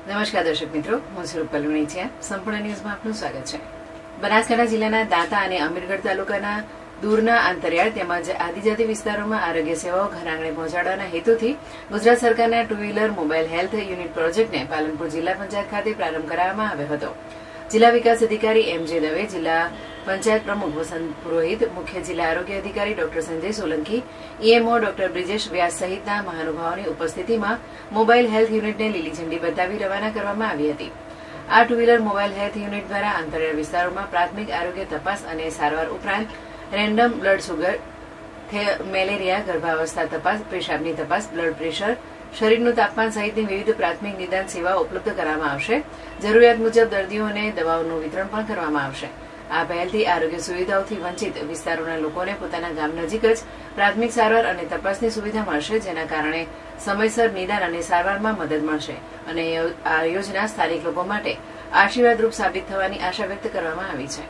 નમસ્કાર દર્શક મિત્રો, હું સ્વરૂપ પલુણીચિયા. સંપૂર્ણ ન્યૂઝમાં આપનું સ્વાગત છે. બનાસકાંઠા જિલ્લાના દાંતા અને અમીરગઢ તાલુકાના દૂરના આંતરિયાળ તેમજ આદિજાતિ વિસ્તારોમાં આરોગ્ય સેવાઓ ઘર આંગણે પહોંચાડવાના હેતુથી ગુજરાત સરકારના 2 વ્હીલર મોબાઈલ હેલ્થ યુનિટ પ્રોજેક્ટને પાલનપુર જિલ્લા પંચાયત ખાતે પ્રારંભ કરાવવામાં આવ્યો હતો. જિલ્લા વિકાસ અધિકારી એમ.જે. દવે, જિલ્લા પંચાયત પ્રમુખ વસંત પુરોહિત, મુખ્ય જિલ્લા આરોગ્ય અધિકારી doctor Sanjay Solanki, EMO doctor Brijesh Vyas સહિતના મહાનુભાવોની ઉપસ્થિતિમાં મોબાઈલ હેલ્થ યુનિટને લીલી ઝંડી બતાવી રવાના કરવામાં આવી હતી. આ 2 વ્હીલર મોબાઈલ હેલ્થ યુનિટ દ્વારા આંતરિયાળ વિસ્તારોમાં પ્રાથમિક આરોગ્ય તપાસ અને સારવાર ઉપરાંત રેન્ડમ બ્લડ સુગર, મેલેરિયા, ગર્ભાવસ્થા તપાસ, પેશાબની તપાસ, બ્લડ પ્રેશર, શરીરનું તાપમાન સહિતની વિવિધ પ્રાથમિક નિદાન સેવાઓ ઉપલબ્ધ કરાવવામાં આવશે. જરૂરિયાત મુજબ દર્દીઓને દવાઓનું વિતરણ પણ કરવામાં આવશે. આ પહેલથી આરોગ્ય સુવિધાઓથી વંચિત વિસ્તારોના લોકોને પોતાના ગામ નજીક જ પ્રાથમિક સારવાર અને તપાસની સુવિધા મળશે, જેના કારણે સમયસર નિદાન અને સારવારમાં મદદ મળશે અને આ યોજના સ્થાનિક લોકો માટે આશીર્વાદરૂપ સાબિત થવાની આશા વ્યક્ત કરવામાં આવી છે.